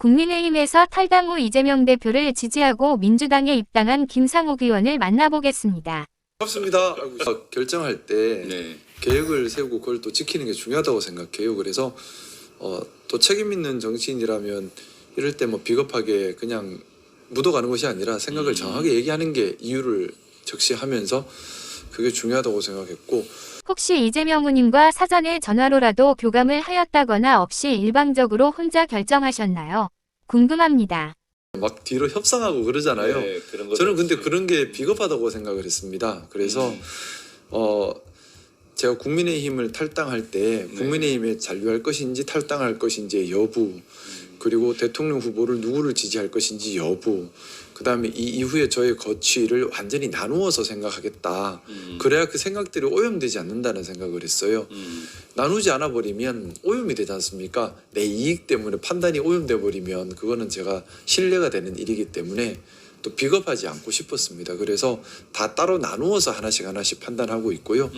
국민의힘에서 탈당 후 이재명 대표를 지지하고 민주당에 입당한 김상욱 의원을 만나보겠습니다. 반갑습니다. 결정할 때 네. 계획을 세우고 그걸 또 지키는 게 중요하다고 생각해요. 그래서 또 책임 있는 정치인이라면 이럴 때 뭐 비겁하게 그냥 묻어가는 것이 아니라 생각을 정확하게 얘기하는 게 이유를 적시하면서 그게 중요하다고 생각했고, 혹시 이재명 후님과 사전에 전화로라도 교감을 하였다거나 없이 일방적으로 혼자 결정하셨나요? 궁금합니다. 막 뒤로 협상하고 그러잖아요. 네, 그런 거 저는 근데 그런 게 비겁하다고 생각을 했습니다. 그래서 제가 국민의힘을 탈당할 때 국민의힘에 잔류할 것인지 탈당할 것인지의 여부, 그리고 대통령 후보를 누구를 지지할 것인지 여부, 그다음에 이 이후에 저의 거취를 완전히 나누어서 생각하겠다. 그래야 그 생각들이 오염되지 않는다는 생각을 했어요. 나누지 않아 버리면 오염이 되지 않습니까? 내 이익 때문에 판단이 오염돼 버리면 그거는 제가 신뢰가 되는 일이기 때문에 또 비겁하지 않고 싶었습니다. 그래서 다 따로 나누어서 하나씩 판단하고 있고요.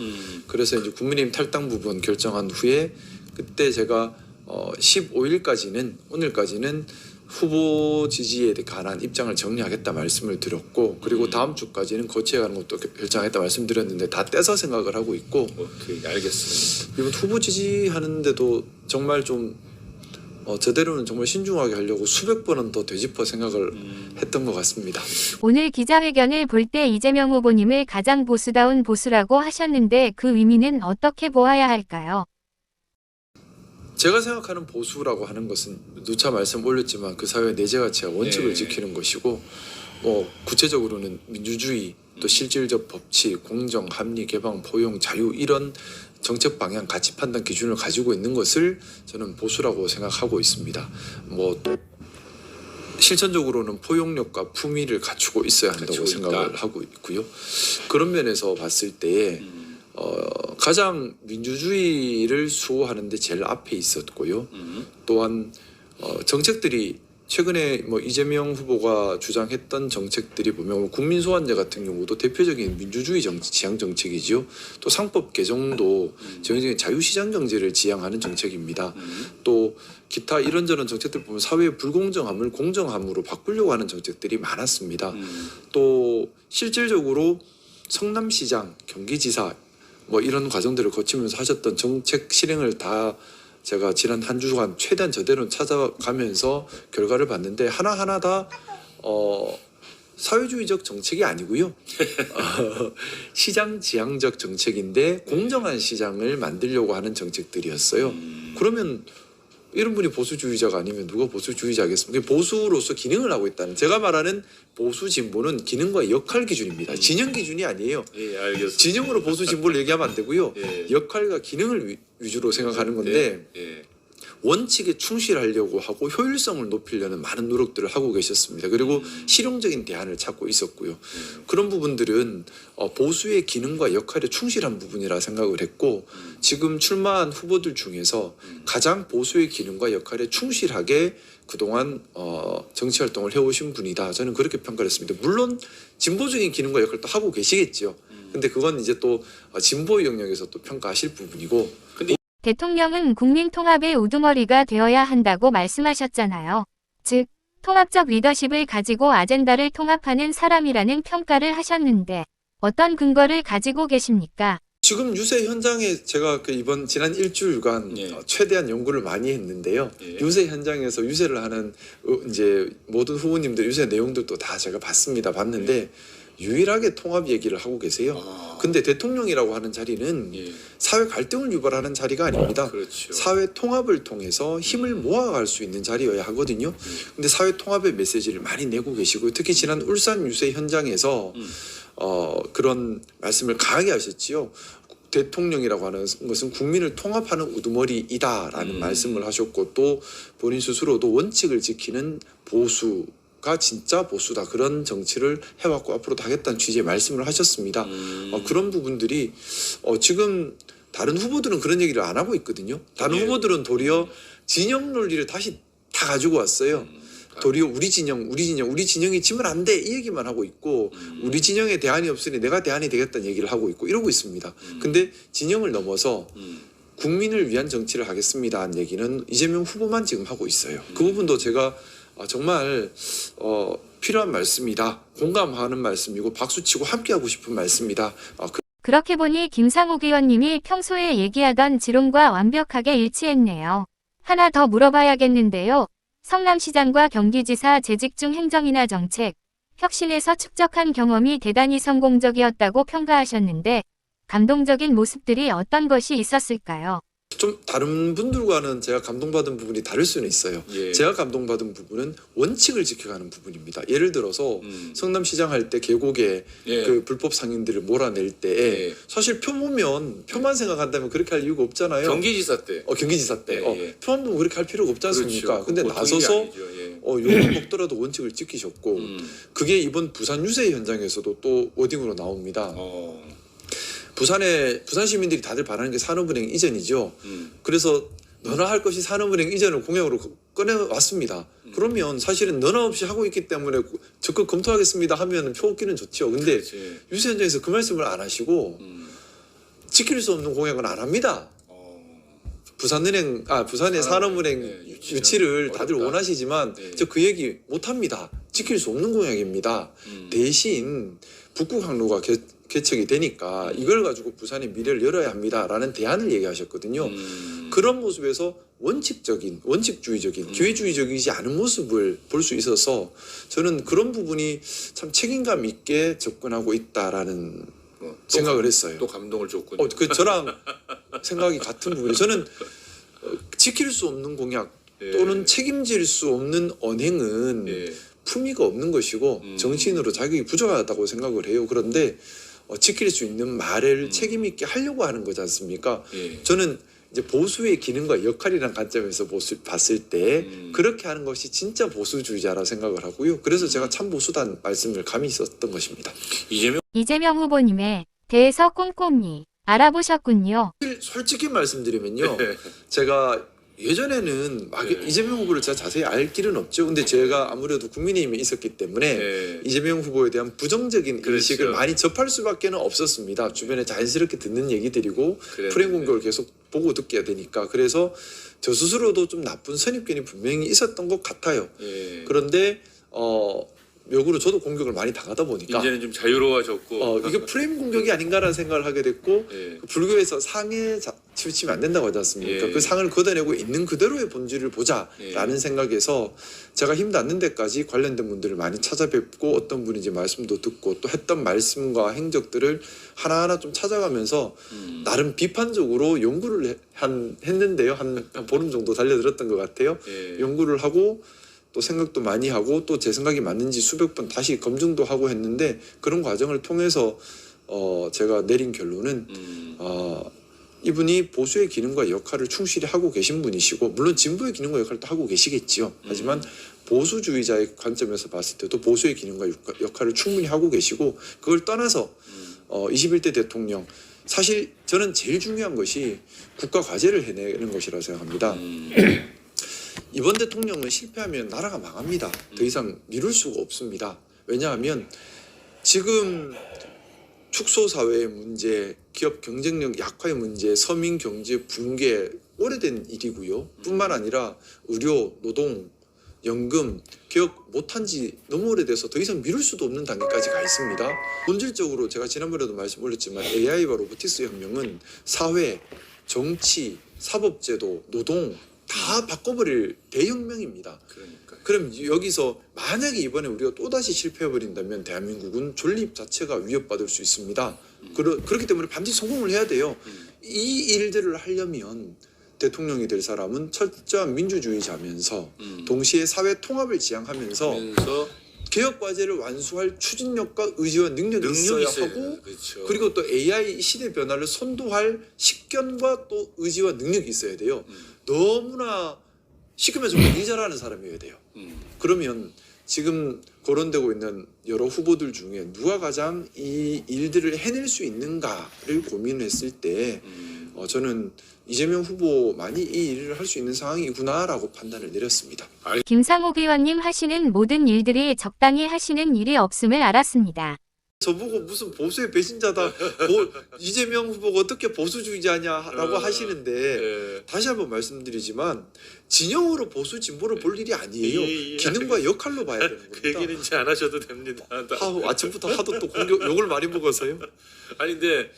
그래서 이제 국민의힘 탈당 부분 결정한 후에 그때 제가 15일까지는 오늘까지는 후보 지지에 관한 입장을 정리하겠다 말씀을 드렸고, 그리고 다음 주까지는 거치해 가는 것도 결정하겠다 말씀드렸는데 다 떼서 생각을 하고 있고, 오케이, 알겠습니다. 이번 후보 지지하는데도 정말 좀 저대로는 정말 신중하게 하려고 수백 번은 더 되짚어 생각을 했던 것 같습니다. 오늘 기자회견을 볼 때 이재명 후보님을 가장 보수다운 보수라고 하셨는데 그 의미는 어떻게 보아야 할까요? 제가 생각하는 보수라고 하는 것은 누차 말씀 올렸지만 그 사회의 내재 가치와 원칙을 네. 지키는 것이고, 구체적으로는 민주주의, 또 실질적 법치, 공정, 합리, 개방, 포용, 자유, 이런 정책 방향, 가치 판단 기준을 가지고 있는 것을 저는 보수라고 생각하고 있습니다. 실천적으로는 포용력과 품위를 갖추고 있어야 한다고 갖추고 생각을 있다. 하고 있고요. 그런 면에서 봤을 때에 가장 민주주의를 수호하는 데 제일 앞에 있었고요. 또한 정책들이 최근에 이재명 후보가 주장했던 정책들이 보면 국민 소환제 같은 경우도 대표적인 민주주의 지향 정책이지요. 또 상법 개정도 전형적인 자유시장 경제를 지향하는 정책입니다. 또 기타 이런저런 정책들 보면 사회의 불공정함을 공정함으로 바꾸려고 하는 정책들이 많았습니다. 또 실질적으로 성남시장, 경기지사 이런 과정들을 거치면서 하셨던 정책 실행을 다 제가 지난 한 주간 최대한 저대로 찾아가면서 결과를 봤는데 하나하나 다 사회주의적 정책이 아니고요. 시장 지향적 정책인데 공정한 시장을 만들려고 하는 정책들이었어요. 그러면 이런 분이 보수주의자가 아니면 누가 보수주의자겠습니까? 보수로서 기능을 하고 있다는, 제가 말하는 보수 진보는 기능과 역할 기준입니다. 진영 기준이 아니에요. 예, 알겠습니다. 진영으로 보수 진보를 얘기하면 안 되고요. 예. 역할과 기능을 위주로 생각하는 건데 예. 원칙에 충실하려고 하고 효율성을 높이려는 많은 노력들을 하고 계셨습니다. 그리고 실용적인 대안을 찾고 있었고요. 그런 부분들은 보수의 기능과 역할에 충실한 부분이라 생각을 했고, 지금 출마한 후보들 중에서 가장 보수의 기능과 역할에 충실하게 그동안 정치활동을 해오신 분이다. 저는 그렇게 평가를 했습니다. 물론 진보적인 기능과 역할도 하고 계시겠죠. 근데 그건 이제 또 진보의 영역에서 또 평가하실 부분이고, 대통령은 국민 통합의 우두머리가 되어야 한다고 말씀하셨잖아요. 즉, 통합적 리더십을 가지고 아젠다를 통합하는 사람이라는 평가를 하셨는데 어떤 근거를 가지고 계십니까? 지금 유세 현장에 제가 지난 일주일간 예. 최대한 연구를 많이 했는데요. 예. 유세 현장에서 유세를 하는 이제 모든 후보님들 유세 내용들도 다 제가 봤는데 유일하게 통합 얘기를 하고 계세요. 근데 대통령이라고 하는 자리는 예. 사회 갈등을 유발하는 자리가 아닙니다. 그렇죠. 사회 통합을 통해서 힘을 모아갈 수 있는 자리여야 하거든요. 근데 사회 통합의 메시지를 많이 내고 계시고, 특히 지난 울산 유세 현장에서 그런 말씀을 강하게 하셨지요. 대통령이라고 하는 것은 국민을 통합하는 우두머리이다라는 말씀을 하셨고, 또 본인 스스로도 원칙을 지키는 보수가 진짜 보수다, 그런 정치를 해왔고 앞으로도 하겠다는 취지의 말씀을 하셨습니다. 그런 부분들이 지금 다른 후보들은 그런 얘기를 안 하고 있거든요. 다른 예. 후보들은 도리어 진영 논리를 다시 다 가지고 왔어요. 도리어 우리 진영이 지면 안 돼, 이 얘기만 하고 있고, 우리 진영에 대안이 없으니 내가 대안이 되겠다는 얘기를 하고 있고 이러고 있습니다. 근데 진영을 넘어서 국민을 위한 정치를 하겠습니다 한 얘기는 이재명 후보만 지금 하고 있어요. 그 부분도 제가 정말 필요한 말씀이다. 공감하는 말씀이고 박수치고 함께하고 싶은 말씀이다. 그렇게 보니 김상욱 의원님이 평소에 얘기하던 지론과 완벽하게 일치했네요. 하나 더 물어봐야겠는데요. 성남시장과 경기지사 재직 중 행정이나 정책, 혁신에서 축적한 경험이 대단히 성공적이었다고 평가하셨는데 감동적인 모습들이 어떤 것이 있었을까요? 좀 다른 분들과는 제가 감동받은 부분이 다를 수는 있어요. 예. 제가 감동받은 부분은 원칙을 지켜가는 부분입니다. 예를 들어서 성남시장 할 때 계곡에 예. 그 불법 상인들을 몰아낼 때 예. 사실 표만 생각한다면 그렇게 할 이유가 없잖아요. 경기지사 때. 경기지사 때 예, 예. 표만 보면 그렇게 할 필요가 없지 않습니까? 그렇죠. 근데 보통 나서서 일이 아니죠. 예. 욕을 먹더라도 원칙을 지키셨고 그게 이번 부산 유세 현장에서도 또 워딩으로 나옵니다. 부산 시민들이 다들 바라는 게 산업은행 이전이죠. 그래서 너나 할 것이 산업은행 이전을 공약으로 꺼내왔습니다. 그러면 사실은 너나 없이 하고 있기 때문에 적극 검토하겠습니다 하면 표 얻기는 좋죠. 근데 그렇지. 유세 현장에서 그 말씀을 안 하시고 지킬 수 없는 공약은 안 합니다. 부산의 산업은행 네, 유치를 다들 어렵다. 원하시지만 네. 저 그 얘기 못 합니다. 지킬 수 없는 공약입니다. 대신 북극 항로가 개척이 되니까 이걸 가지고 부산의 미래를 열어야 합니다라는 대안을 얘기하셨거든요. 그런 모습에서 원칙주의적인 기회주의적이지 않은 모습을 볼 수 있어서 저는 그런 부분이 참 책임감 있게 접근하고 있다라는 생각을 했어요. 또 감동을 줬군요. 저랑 생각이 같은 부분이 저는 지킬 수 없는 공약 예. 또는 책임질 수 없는 언행은 예. 품위가 없는 것이고 정치인으로 자격이 부족하다고 생각을 해요. 그런데 지킬 수 있는 말을 책임 있게 하려고 하는 거지 않습니까? 예. 저는 이제 보수의 기능과 역할이라는 관점에서 봤을 때 그렇게 하는 것이 진짜 보수주의자라 생각을 하고요. 그래서 제가 참 보수단 말씀을 감히 썼던 것입니다. 이재명 후보님에 대해서 꼼꼼히 알아보셨군요. 솔직히 말씀드리면요. 네. 제가 예전에는 막 네. 이재명 후보를 제가 자세히 알 길은 없죠. 근데 제가 아무래도 국민의힘에 있었기 때문에 네. 이재명 후보에 대한 부정적인 그렇죠. 인식을 많이 접할 수밖에 없었습니다. 주변에 자연스럽게 듣는 얘기들이고 그랬는데. 프레임 공격을 계속 보고 듣게 되니까. 그래서 저 스스로도 좀 나쁜 선입견이 분명히 있었던 것 같아요. 예. 그런데 역으로 저도 공격을 많이 당하다 보니까 이제는 좀 자유로워졌고. 이게 프레임 공격이 아닌가라는 생각을 하게 됐고 예. 불교에서 상에 치우치면 안 된다고 하지 않습니까? 예. 그 상을 걷어내고 있는 그대로의 본질을 보자라는 예. 생각에서 제가 힘 닿는 데까지 관련된 분들을 많이 찾아뵙고 어떤 분인지 말씀도 듣고 또 했던 말씀과 행적들을 하나하나 좀 찾아가면서 나름 비판적으로 연구를 했는데요. 한 보름 정도 달려들었던 것 같아요. 예. 연구를 하고 또 생각도 많이 하고 또 제 생각이 맞는지 수백 번 다시 검증도 하고 했는데 그런 과정을 통해서 제가 내린 결론은 이분이 보수의 기능과 역할을 충실히 하고 계신 분이시고 물론 진보의 기능과 역할도 하고 계시겠지요. 하지만 보수주의자의 관점에서 봤을 때도 보수의 기능과 역할을 충분히 하고 계시고 그걸 떠나서 21대 대통령 사실 저는 제일 중요한 것이 국가 과제를 해내는 것이라고 생각합니다. 이번 대통령은 실패하면 나라가 망합니다. 더 이상 미룰 수가 없습니다. 왜냐하면 지금 축소사회의 문제, 기업 경쟁력 약화의 문제, 서민 경제 붕괴 오래된 일이고요. 뿐만 아니라 의료, 노동, 연금 개혁 못한 지 너무 오래돼서 더 이상 미룰 수도 없는 단계까지 가 있습니다. 본질적으로 제가 지난번에도 말씀 올렸지만 AI와 로보틱스 혁명은 사회, 정치, 사법제도, 노동 다 바꿔버릴 대혁명입니다. 그러니까. 그럼 여기서 만약에 이번에 우리가 또다시 실패해버린다면 대한민국은 존립 자체가 위협받을 수 있습니다. 그렇기 때문에 반드시 성공을 해야 돼요. 이 일들을 하려면 대통령이 될 사람은 철저한 민주주의자면서 동시에 사회 통합을 지향하면서 하면서 개혁 과제를 완수할 추진력과 의지와 능력이 있어야 하고 그렇죠. 그리고 또 AI 시대 변화를 선도할 식견과 또 의지와 능력이 있어야 돼요. 너무나 시키면 좀 일 잘하는 사람이어야 돼요. 그러면 지금 거론되고 있는 여러 후보들 중에 누가 가장 이 일들을 해낼 수 있는가를 고민했을 때 저는 이재명 후보만이 이 일을 할 수 있는 상황이구나라고 판단을 내렸습니다. 김상욱 의원님 하시는 모든 일들이 적당히 하시는 일이 없음을 알았습니다. 저보고 무슨 보수의 배신자다, 이재명 후보가 어떻게 보수주의자냐라고 하시는데 예. 다시 한번 말씀드리지만 진영으로 보수 진보를 볼 일이 아니에요. 기능과 역할로 봐야 되는 그 겁니다. 얘기는 이제 안 하셔도 됩니다. 아침부터 하도 또 욕을 많이 먹어서요. 아니 근데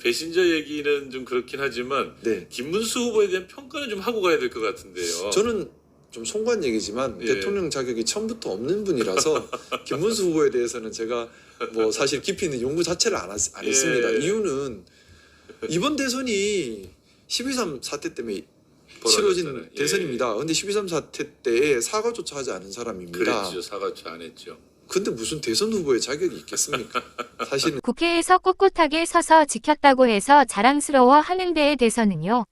배신자 얘기는 좀 그렇긴 하지만 네, 김문수 후보에 대한 평가는 좀 하고 가야 될 것 같은데요. 저는 좀 송구한 얘기지만 예. 대통령 자격이 처음부터 없는 분이라서 김문수 후보에 대해서는 제가 뭐 사실 깊이 있는 연구 자체를 안 했습니다. 예. 이유는 이번 대선이 12.3 사태 때문에 치러진 벌어졌잖아요. 예. 대선입니다. 근데 12.3 사태 때 사과조차 하지 않은 사람입니다. 그랬죠. 사과조 안 했죠. 근데 무슨 대선 후보의 자격이 있겠습니까? 사실은 국회에서 꼿꼿하게 서서 지켰다고 해서 자랑스러워 하는 데에 대해서는요.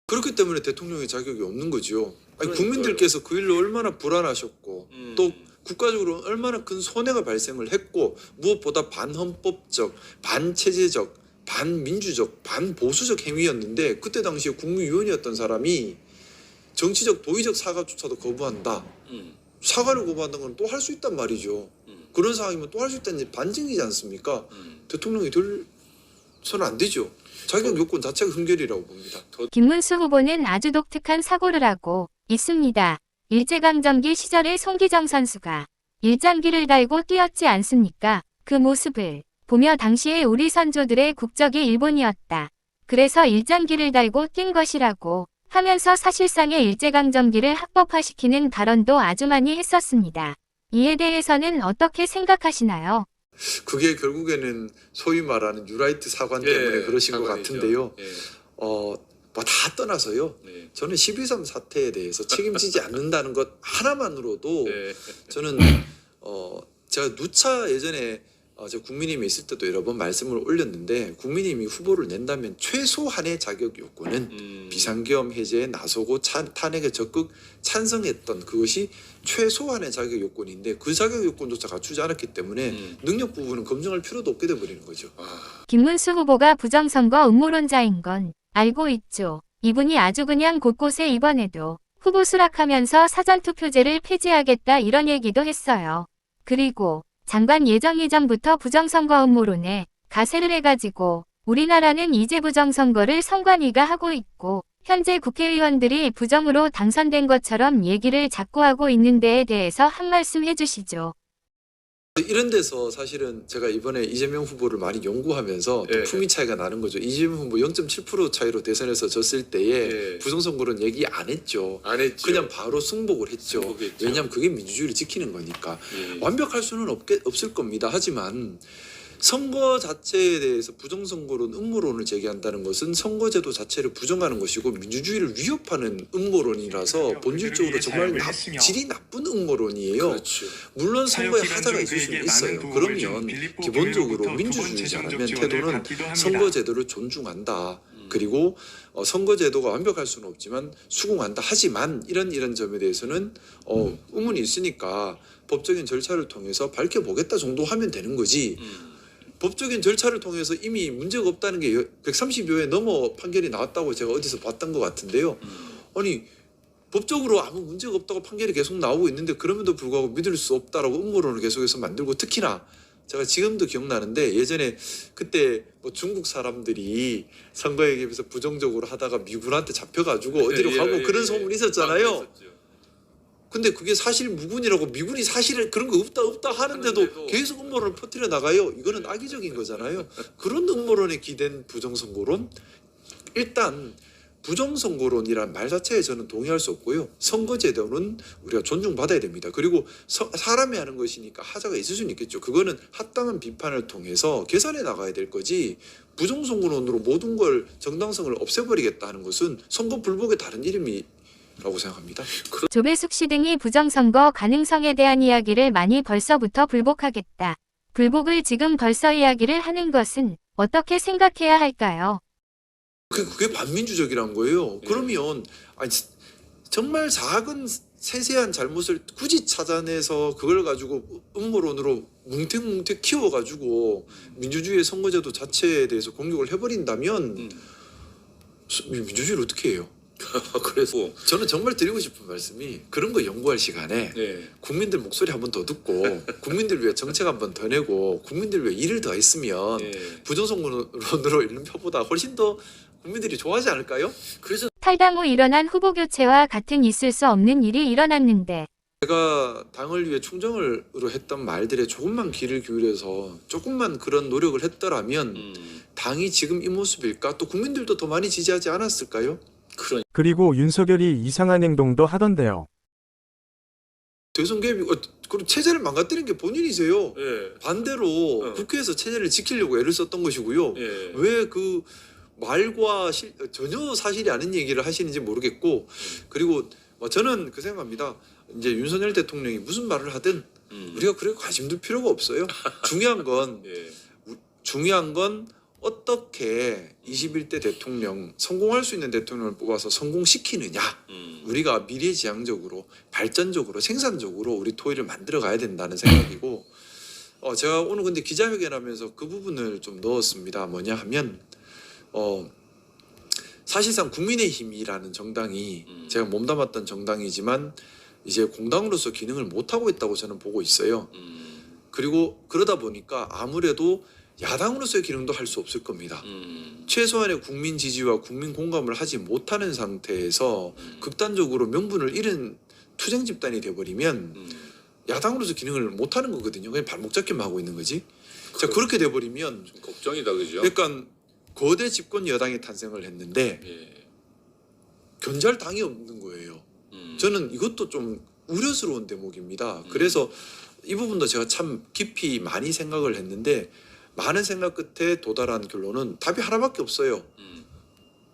그렇기 때문에 대통령의 자격이 없는 거죠. 아니, 그러니까요. 국민들께서 그 일로 얼마나 불안하셨고 또 음. 국가적으로 얼마나 큰 손해가 발생을 했고 무엇보다 반헌법적, 반체제적, 반민주적, 반보수적 행위였는데 그때 당시에 국무위원이었던 사람이 정치적 도의적 사과조차도 거부한다. 사과를 거부한다는 건 또 할 수 있단 말이죠. 그런 상황이면 또 할 수 있다는 반증이지 않습니까? 대통령이 될서는 안 되죠. 자격 요건 자체가 흠결이라고 봅니다. 김문수 후보는 아주 독특한 사고를 하고 있습니다. 일제강점기 시절에 송기정 선수가 일장기를 달고 뛰었지 않습니까? 그 모습을 보며 당시에 우리 선조들의 국적이 일본이었다. 그래서 일장기를 달고 뛴 것이라고 하면서 사실상의 일제강점기를 합법화시키는 발언도 아주 많이 했었습니다. 이에 대해서는 어떻게 생각하시나요? 그게 결국에는 소위 말하는 뉴라이트 사관 때문에 그러신 것 사관이죠. 같은데요. 예. 뭐 다 떠나서요. 네. 저는 12.3 사태에 대해서 책임지지 않는다는 것 하나만으로도 네. 저는 제가 누차 예전에 제가 국민의힘에 있을 때도 여러 번 말씀을 올렸는데 국민의힘이 후보를 낸다면 최소한의 자격 요건은 비상계엄 해제에 나서고 탄핵에 적극 찬성했던 그것이 최소한의 자격 요건인데 그 자격 요건조차 갖추지 않았기 때문에 능력 부분은 검증할 필요도 없게 돼버리는 거죠. 김문수 후보가 부정선거 음모론자인 건 알고 있죠. 이분이 아주 그냥 곳곳에 이번에도 후보 수락하면서 사전투표제를 폐지하겠다 이런 얘기도 했어요. 그리고 장관 예정 이전부터 부정선거 음모론에 가세를 해가지고 우리나라는 이제 부정선거를 선관위가 하고 있고 현재 국회의원들이 부정으로 당선된 것처럼 얘기를 자꾸 하고 있는 데에 대해서 한 말씀 해주시죠. 이런 데서 사실은 제가 이번에 이재명 후보를 많이 연구하면서 또 예. 품위 차이가 나는 거죠. 이재명 후보 0.7% 차이로 대선에서 졌을 때에 예. 부정선거는 얘기 안 했죠. 안 했죠. 그냥 바로 승복을 했죠. 승복했죠. 왜냐하면 그게 민주주의를 지키는 거니까. 예. 완벽할 수는 없을 겁니다. 하지만 선거 자체에 대해서 부정선거론 음모론을 제기한다는 것은 선거제도 자체를 부정하는 것이고 민주주의를 위협하는 음모론이라서 본질적으로 정말 질이 나쁜 음모론이에요. 그렇죠. 물론 선거에 하자가 있을 수는 있어요. 그러면 기본적으로 민주주의자라면 태도는 선거제도를 존중한다. 그리고 선거제도가 완벽할 수는 없지만 수긍한다. 하지만 이런 점에 대해서는 의문이 있으니까 법적인 절차를 통해서 밝혀보겠다 정도 하면 되는 거지. 법적인 절차를 통해서 이미 문제가 없다는 게 130여회 넘어 판결이 나왔다고 제가 어디서 봤던 것 같은데요. 아니 법적으로 아무 문제가 없다고 판결이 계속 나오고 있는데 그럼에도 불구하고 믿을 수 없다라고 음모론을 계속해서 만들고 특히나 제가 지금도 기억나는데 예전에 그때 뭐 중국 사람들이 선거에 비해서 부정적으로 하다가 미군한테 잡혀가지고 어디로 가고 그런 소문이 있었잖아요. 근데 그게 사실 무근이라고 미군이 사실은 그런 거 없다 하는데도 계속 음모론을 퍼뜨려 나가요. 이거는 악의적인 거잖아요. 그런 음모론에 기댄 부정선거론? 일단 부정선거론이란 말 자체에 저는 동의할 수 없고요. 선거제도는 우리가 존중받아야 됩니다. 그리고 사람이 하는 것이니까 하자가 있을 수는 있겠죠. 그거는 합당한 비판을 통해서 개선해 나가야 될 거지 부정선거론으로 모든 걸 정당성을 없애버리겠다 하는 것은 선거 불복의 다른 이름이라고 생각합니다. 조배숙 씨 등이 부정선거 가능성에 대한 이야기를 많이 벌써부터 불복하겠다. 불복을 지금 벌써 이야기를 하는 것은 어떻게 생각해야 할까요? 그게 반민주적이란 거예요. 그러면 아니, 정말 작은 세세한 잘못을 굳이 찾아내서 그걸 가지고 음모론으로 뭉탱뭉탱 키워가지고 민주주의의 선거제도 자체에 대해서 공격을 해버린다면 민주주의를 어떻게 해요? 그래서 저는 정말 드리고 싶은 말씀이 그런 거 연구할 시간에 네. 국민들 목소리 한 번 더 듣고 국민들 위해 정책 한 번 더 내고 국민들 위해 일을 더 했으면 네. 부정선거론으로 있는 표보다 훨씬 더 국민들이 좋아하지 않을까요? 그래서 탈당 후 일어난 후보 교체와 같은 있을 수 없는 일이 일어났는데 제가 당을 위해 충정으로 했던 말들에 조금만 귀를 기울여서 조금만 그런 노력을 했더라면 당이 지금 이 모습일까? 또 국민들도 더 많이 지지하지 않았을까요? 그런 그리고 윤석열이 이상한 행동도 하던데요. 대선 개입이 그럼 체제를 망가뜨린 게 본인이세요. 예. 반대로 국회에서 체제를 지키려고 애를 썼던 것이고요. 예. 왜 그 말과 전혀 사실이 아닌 얘기를 하시는지 모르겠고 그리고 저는 그 생각합니다. 이제 윤석열 대통령이 무슨 말을 하든 우리가 그렇게 관심 둘 필요가 없어요. 예. 중요한 건 어떻게 21대 대통령 성공할 수 있는 대통령을 뽑아서 성공시키느냐. 우리가 미래지향적으로 발전적으로 생산적으로 우리 토의를 만들어 가야 된다는 생각이고 제가 오늘 근데 기자회견하면서 그 부분을 좀 넣었습니다. 뭐냐 하면 사실상 국민의힘이라는 정당이 제가 몸담았던 정당이지만 이제 공당으로서 기능을 못하고 있다고 저는 보고 있어요. 그리고 그러다 보니까 아무래도 야당으로서의 기능도 할 수 없을 겁니다. 최소한의 국민 지지와 국민 공감을 하지 못하는 상태에서 극단적으로 명분을 잃은 투쟁 집단이 돼버리면 야당으로서 기능을 못하는 거거든요. 그냥 발목 잡기만 하고 있는 거지. 자, 그렇게 돼버리면 좀 걱정이다 그죠? 그러니까 거대 집권 여당이 탄생을 했는데 예. 견제할 당이 없는 거예요. 저는 이것도 좀 우려스러운 대목입니다. 그래서 이 부분도 제가 참 깊이 많이 생각을 했는데 많은 생각 끝에 도달한 결론은 답이 하나밖에 없어요.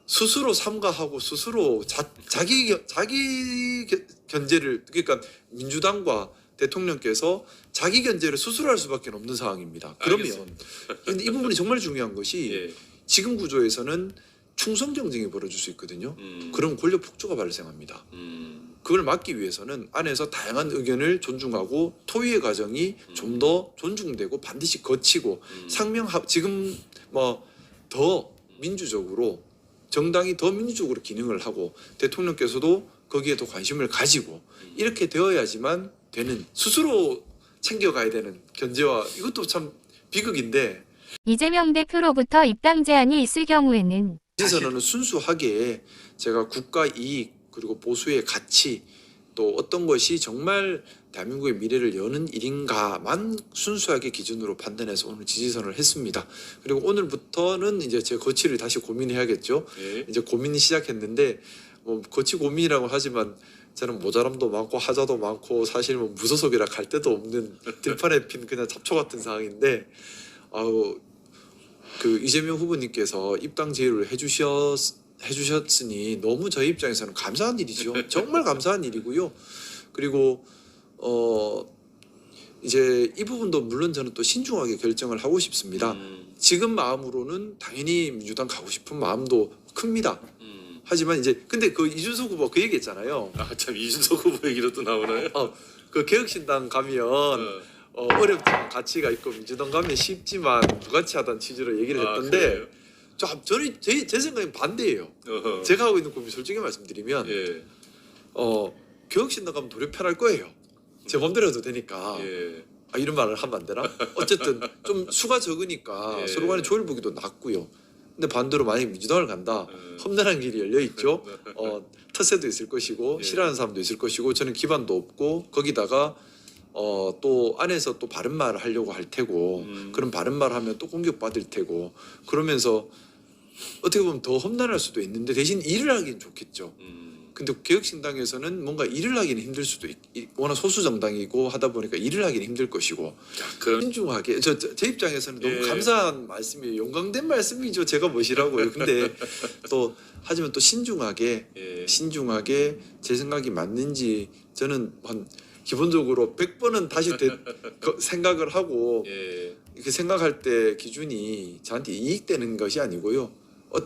스스로 삼가하고 스스로 자기 견제를 그러니까 민주당과 대통령께서 자기 견제를 스스로 할 수밖에 없는 상황입니다. 그러면 근데 이 부분이 정말 중요한 것이 예. 지금 구조에서는 충성 경쟁이 벌어질 수 있거든요. 그럼 권력 폭주가 발생합니다. 그걸 막기 위해서는 안에서 다양한 의견을 존중하고 토의의 과정이 좀 더 존중되고 반드시 거치고 지금 뭐 더 민주적으로 정당이 더 민주적으로 기능을 하고 대통령께서도 거기에 더 관심을 가지고 이렇게 되어야지만 되는 스스로 챙겨가야 되는 견제와 이것도 참 비극인데 이재명 대표로부터 입당 제안이 있을 경우에는 지지선언은 순수하게 제가 국가 이익 그리고 보수의 가치 또 어떤 것이 정말 대한민국의 미래를 여는 일인가만 순수하게 기준으로 판단해서 오늘 지지선을 했습니다. 그리고 오늘부터는 이제 제 거취를 다시 고민해야겠죠. 예. 이제 고민이 시작했는데 뭐 거취 고민이라고 하지만 저는 모자람도 많고 하자도 많고 사실 뭐 무소속이라 갈 데도 없는 들판에 핀 그냥 잡초 같은 상황인데 그 이재명 후보님께서 입당 제의를 해주셨으니 너무 저희 입장에서는 감사한 일이죠. 정말 감사한 일이고요. 그리고 이제 이 부분도 물론 저는 또 신중하게 결정을 하고 싶습니다. 지금 마음으로는 당연히 민주당 가고 싶은 마음도 큽니다. 하지만 이제 근데 그 이준석 후보 그 얘기했잖아요. 아 참 이준석 후보 얘기로 또 나오나요? 그 개혁신당 가면 어렵지만 가치가 있고 민주당 가면 쉽지만 무가치하다는 취지로 얘기를 했던데 저는 제 생각엔 반대예요. 제가 하고 있는 고민 솔직히 말씀드리면 예. 개혁신당 가면 도리어 편할 거예요. 제 맘대로 해도 되니까. 예. 이런 말을 하면 안 되나? 어쨌든 좀 수가 적으니까 예. 서로 간에 조율 보기도 낫고요. 근데 반대로 만약에 민주당을 간다 험난한 길이 열려 있죠. 텃세도 있을 것이고 예. 싫어하는 사람도 있을 것이고 저는 기반도 없고 거기다가 또 안에서 또 바른 말을 하려고 할 테고 그런 바른 말 하면 또 공격받을 테고 그러면서 어떻게 보면 더 험난할 수도 있는데 대신 일을 하긴 좋겠죠. 근데 개혁신당에서는 뭔가 일을 하기는 힘들 수도 워낙 소수 정당이고 하다 보니까 일을 하기는 힘들 것이고 그럼 신중하게 제 입장에서는 너무 예. 감사한 말씀이에요. 영광된 말씀이죠. 제가 뭐시라고요. 근데 또 하지만 또 신중하게 예. 제 생각이 맞는지 저는 한 기본적으로 100번은 다시 생각을 하고 예. 그 생각할 때 기준이 저한테 이익되는 것이 아니고요.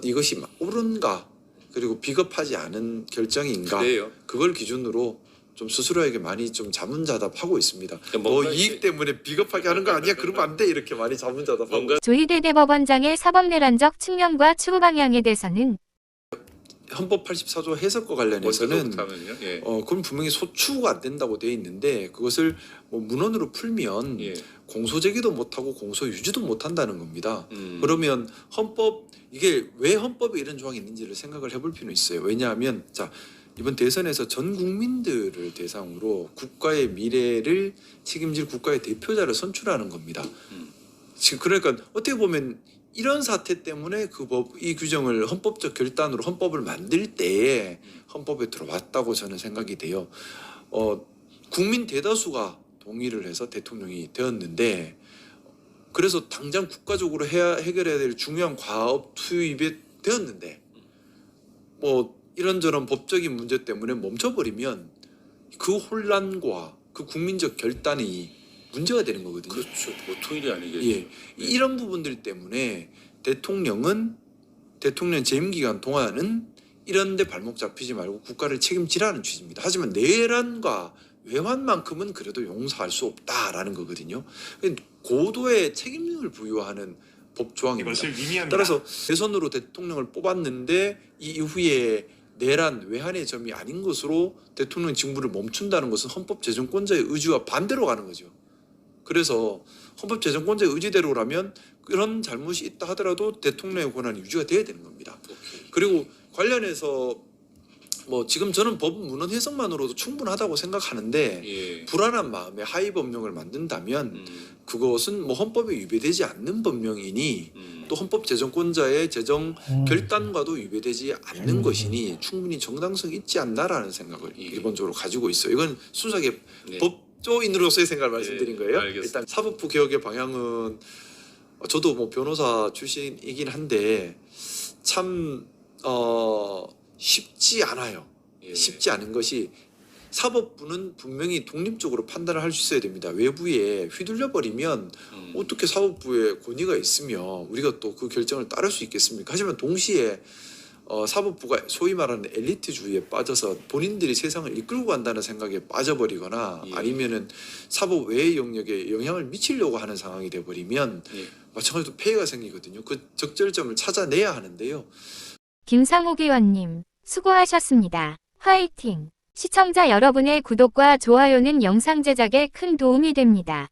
이것이 옳은가 그리고 비겁하지 않은 결정인가 그래요. 그걸 기준으로 좀 스스로에게 많이 좀 자문자답하고 있습니다. 그러니까 뭐 뭔가 이익 때문에 비겁하게 하는 거 아니야? 그러면 안 돼. 이렇게 많이 자문자답하고 뭔가 조희대 대법원장의 사법내란적 측면과 추구 방향에 대해서는 헌법 84조 해석과 관련해서는 못하면요. 예. 그건 분명히 소추가 안 된다고 돼 있는데 그것을 뭐 문헌으로 풀면 예. 공소제기도 못하고 공소유지도 못한다는 겁니다. 음. 그러면 이게 왜 헌법에 이런 조항이 있는지를 생각을 해볼 필요는 있어요. 왜냐하면 자 이번 대선에서 전 국민들을 대상으로 국가의 미래를 책임질 국가의 대표자를 선출하는 겁니다. 지금 그러니까 어떻게 보면 이런 사태 때문에 이 규정을 헌법적 결단으로 헌법을 만들 때에 헌법에 들어왔다고 저는 생각이 돼요. 국민 대다수가 동의를 해서 대통령이 되었는데 그래서 당장 국가적으로 해결해야 될 중요한 과업 투입이 되었는데 뭐 이런저런 법적인 문제 때문에 멈춰버리면 그 혼란과 그 국민적 결단이 문제가 되는 거거든요. 그렇죠. 보통 일이 아니겠죠. 예, 이런 부분들 때문에 대통령 재임 기간 동안은 이런데 발목 잡히지 말고 국가를 책임지라는 취지입니다. 하지만 내란과 외환만큼은 그래도 용서할 수 없다라는 거거든요. 고도의 책임을 부여하는 법 조항입니다. 이것을 의미합니다. 따라서 대선으로 대통령을 뽑았는데 이 이후에 내란 외환의 점이 아닌 것으로 대통령 직무를 멈춘다는 것은 헌법재정권자의 의지와 반대로 가는 거죠. 그래서 헌법재정권자의 의지대로라면 그런 잘못이 있다 하더라도 대통령의 권한이 유지가 돼야 되는 겁니다. 오케이. 그리고 관련해서 뭐 지금 저는 법 문헌 해석만으로도 충분하다고 생각하는데 예. 불안한 마음에 하위 법령을 만든다면 그것은 뭐 헌법에 위배되지 않는 법령이니 또 헌법재정권자의 재정 결단과도 위배되지 않는 것이니 충분히 정당성이 있지 않나라는 생각을 예. 기본적으로 가지고 있어요. 이건 순수하게 네. 법조인으로서의 생각을 말씀드린 거예요. 알겠습니다. 일단 사법부 개혁의 방향은 저도 뭐 변호사 출신이긴 한데 참 쉽지 않아요. 예. 쉽지 않은 것이 사법부는 분명히 독립적으로 판단을 할 수 있어야 됩니다. 외부에 휘둘려 버리면 어떻게 사법부에 권위가 있으며 우리가 또 그 결정을 따를 수 있겠습니까? 하지만 동시에 사법부가 소위 말하는 엘리트주의에 빠져서 본인들이 세상을 이끌고 간다는 생각에 빠져버리거나 예. 아니면은 사법 외의 영역에 영향을 미치려고 하는 상황이 돼버리면 예. 마찬가지로 폐해가 생기거든요. 그 적절점을 찾아내야 하는데요. 김상욱 의원님, 수고하셨습니다. 화이팅! 시청자 여러분의 구독과 좋아요는 영상 제작에 큰 도움이 됩니다.